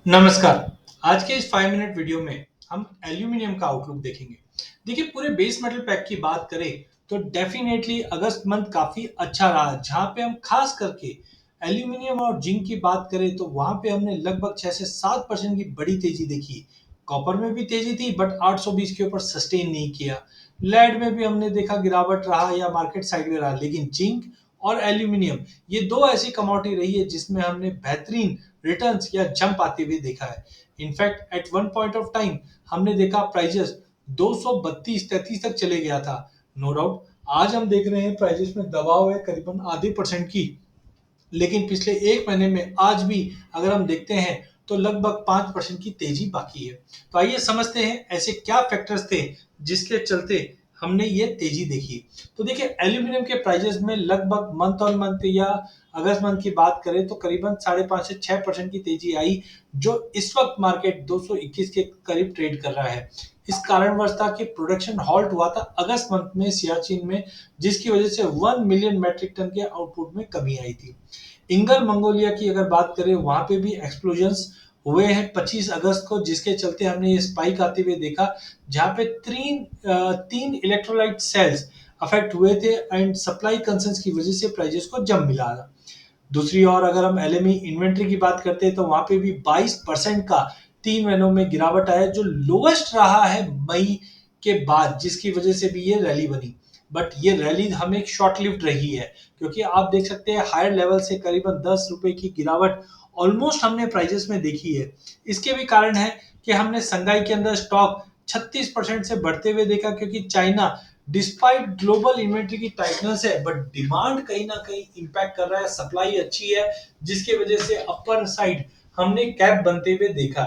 नमस्कार। आज के इस 5 मिनट वीडियो में हम एल्यूमीनियम का आउटलुक देखेंगे। देखिए, पूरे बेस मेटल पैक की बात करें तो डेफिनेटली अगस्त मंथ काफी अच्छा रहा, जहां पे हम खास करके एल्यूमीनियम और जिंक की बात करें तो वहां पे हमने लगभग 6 से 7% की बड़ी तेजी देखी। कॉपर में भी तेजी थी बट 820 के ऊपर सस्टेन नहीं किया। लेड में भी हमने देखा गिरावट रहा या मार्केट साइड में रहा, लेकिन जिंक और एल्यूमिनियम ये दो ऐसी कमोडिटी रही है जिसमें हमने बेहतरीन रिटर्न्स या जंप आते हुए देखा है। In fact at one point of time हमने देखा प्राइजेस 232-33 तक चले गया था। नो डाउट आज हम देख रहे हैं प्राइजेस में दबाव है करीबन आधे परसेंट की, लेकिन पिछले एक महीने में आज भी अगर हम देखते हैं तो लगभग 5% की तेजी बाकी है। तो आइए समझते हैं ऐसे क्या फैक्टर्स थे जिसके चलते हमने ये तेजी देखी। तो देखिए, एल्यूमिनियम के प्राइजेस में लगभग मंथ ऑन मंथ या अगस्त मंथ की बात करें तो करीबन 5.5 से 6% की तेजी आई, जो इस वक्त मार्केट 221 के करीब ट्रेड कर रहा है। इस कारणवश था कि प्रोडक्शन हॉल्ट हुआ था अगस्त मंथ में सियाचिन में, जिसकी वजह से 1 मिलियन मैट्रिक टन के आउटपुट में कमी आई थी। इंगर मंगोलिया की अगर बात करें वहां पे भी एक्सप्लोजन्स हुए हैं 25 अगस्त को, जिसके चलते हमने ये स्पाइक आते हुए देखा, जहां पे तीन इलेक्ट्रोलाइट सेल्स अफेक्ट हुए थे एंड सप्लाई कंसर्न्स की वजह से प्राइजेस को जंप मिला था। दूसरी ओर अगर हम एलएमई इन्वेंट्री की बात करते हैं तो वहां पे भी 22% का 3 महीनों में गिरावट आया, जो लोवेस्ट रहा है मई के बाद, जिसकी वजह से भी ये रैली बनी। बट ये रैली हमें शॉर्ट लिव्ड रही है, क्योंकि आप देख सकते हैं हायर लेवल से करीबन 10 रुपए की गिरावट ऑलमोस्ट हमने प्राइजेस में देखी है। इसके भी कारण है कि हमने संघाई के अंदर स्टॉक 36% से बढ़ते हुए देखा, क्योंकि चाइना डिस्पाइट ग्लोबल इन्वेंट्री की टाइटनेस है बट डिमांड कहीं ना कहीं इंपैक्ट कर रहा है, सप्लाई अच्छी है, जिसकी वजह से अपर साइड हमने कैप बनते हुए देखा।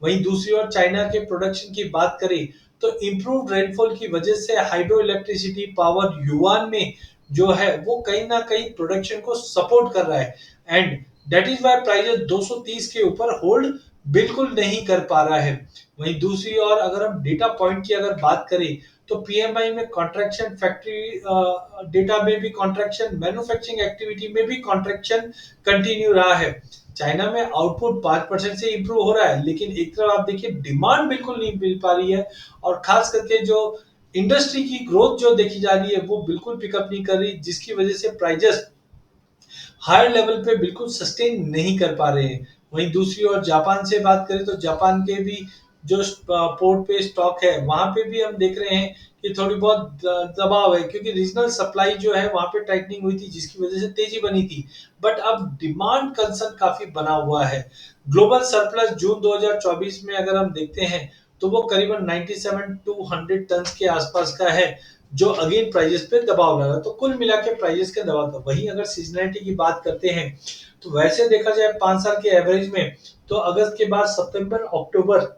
वहीं दूसरी ओर चाइना के प्रोडक्शन की बात करें तो इम्प्रूव्ड रेनफॉल की वजह से हाइड्रो इलेक्ट्रिसिटी पावर युआन में जो है वो कहीं ना कहीं प्रोडक्शन को सपोर्ट कर रहा है, and that is why price 230 के ऊपर होल्ड बिल्कुल नहीं कर पा रहा है। वहीं दूसरी ओर अगर हम डेटा पॉइंट की अगर बात करें तो पीएमआई में कॉन्ट्रैक्शन, फैक्ट्री डेटा में भी कॉन्ट्रैक्शन, मैन्युफैक्चरिंग एक्टिविटी में भी कॉन्ट्रैक्शन कंटिन्यू रहा है। चाइना में आउटपुट 5% से इंप्रूव हो रहा है, लेकिन एक तरफ आप देखिए डिमांड बिल्कुल नहीं मिल पा रही है, और खास करके जो इंडस्ट्री की ग्रोथ जो देखी जा रही है वो बिल्कुल पिकअप नहीं कर रही, जिसकी वजह से प्राइजेस हायर लेवल पे बिल्कुल सस्टेन नहीं कर पा रहे हैं। वहीं दूसरी ओर जापान से बात करें तो जापान के भी जो पोर्ट पे स्टॉक है वहां पे भी हम देख रहे हैं कि थोड़ी बहुत दबाव है, क्योंकि रीजनल सप्लाई जो है वहां पे टाइटनिंग हुई थी, जिसकी वजह से तेजी बनी थी। बट अब डिमांड कंसर्न काफी बना हुआ है। ग्लोबल सरप्लस जून 2024 में अगर हम देखते हैं तो वो करीबन 97 टू 100 टन के आसपास का है, जो अगेन प्राइजेस पे दबाव डाला। तो कुल मिला के प्राइजेस का दबाव था। वहीं अगर सीजनैलिटी की बात करते हैं तो वैसे देखा जाए 5 साल के एवरेज में तो अगस्त के बाद सितंबर अक्टूबर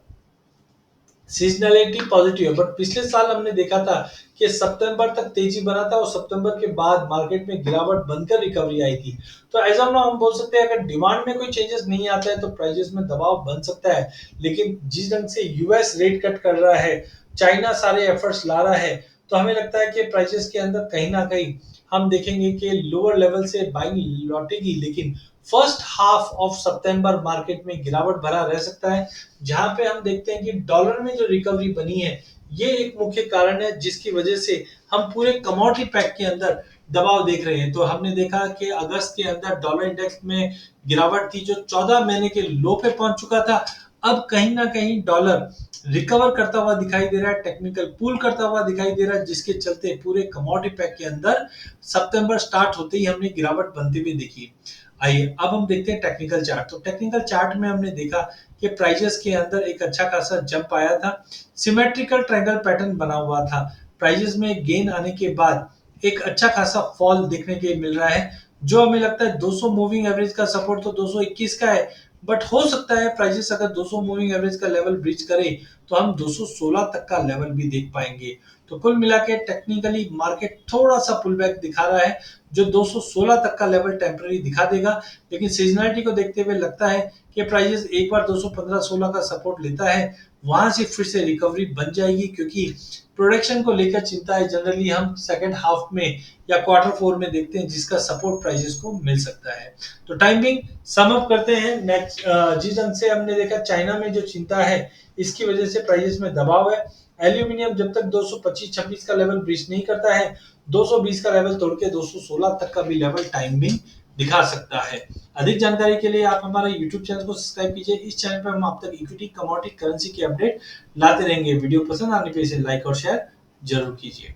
सीजनैलिटी पॉजिटिव है, बट पिछले साल हमने देखा था कि सितंबर तक तेजी बना था और सितंबर के बाद मार्केट में गिरावट बनकर रिकवरी आई थी। तो एज ऑफ नाउ हम बोल सकते हैं अगर डिमांड में कोई चेंजेस नहीं आता है तो प्राइजेस में दबाव बन सकता है, लेकिन जिस ढंग से यूएस रेट कट कर रहा है, चाइना सारे एफर्ट्स ला रहा है, तो हमें लगता है कि प्राइजेस के अंदर कहीं ना कहीं हम देखेंगे कि लोअर लेवल से बाइंग लौटेगी, लेकिन first half of September market में गिरावट भरा रह सकता है, जहां पे हम देखते हैं कि डॉलर में जो रिकवरी बनी है ये एक मुख्य कारण है, जिसकी वजह से हम पूरे कमोडिटी पैक के अंदर दबाव देख रहे हैं। तो हमने देखा कि अगस्त के अंदर डॉलर इंडेक्स में गिरावट थी, जो 14 महीने के लो पे पहुंच चुका था। अब कहीं ना कहीं डॉलर रिकवर करता हुआ दिखाई दे रहा है, टेक्निकल पुल करता हुआ दिखाई दे रहा है, जिसके चलते पूरे कमोडिटी पैक के अंदर सितंबर स्टार्ट होते ही हमने गिरावट बनते हुए देखी। आइए अब हम देखते हैं टेक्निकल चार्ट। तो टेक्निकल चार्ट में हमने देखा कि प्राइजेस के अंदर एक अच्छा खासा जंप आया था, सिमेट्रिकल ट्रायंगल पैटर्न बना हुआ था। प्राइजेस में गेन आने के बाद एक अच्छा खासा फॉल देखने के लिए मिल रहा है, जो हमें लगता है 200 मूविंग एवरेज का सपोर्ट तो 221 का है, बट हो सकता है प्राइजेस अगर 200 मूविंग एवरेज का लेवल ब्रीच करे तो हम 216 तक का लेवल भी देख पाएंगे। तो कुल मिला के टेक्निकली मार्केट थोड़ा सा पुल बैक दिखा रहा है, जो 216 तक का लेवल टेम्पररी दिखा देगा, लेकिन सीजनलिटी को देखते हुए लगता है कि प्राइसेस एक बार 215-16 का सपोर्ट लेता है, वहां से फिर से रिकवरी बन जाएगी, क्योंकि प्रोडक्शन को लेकर चिंता है जनरली हम सेकंड हाफ में या क्वार्टर फोर में देखते हैं, जिसका सपोर्ट प्राइसेस को मिल सकता है। तो टाइमिंग सम अप करते हैं। नेक्स्ट जिस ढंग से हमने देखा चाइना में जो चिंता है, इसकी वजह से प्राइसेस में दबाव है। एल्यूमिनियम जब तक 225-26 का लेवल ब्रीच नहीं करता है, 220 का लेवल तोड़ के 216 तक का भी लेवल टाइमिंग दिखा सकता है। अधिक जानकारी के लिए आप हमारा यूट्यूब चैनल को सब्सक्राइब कीजिए। इस चैनल पर हम आप तक इक्विटी, कमोडिटी, करेंसी की अपडेट लाते रहेंगे। वीडियो पसंद आने पे इसे लाइक और शेयर जरूर कीजिए।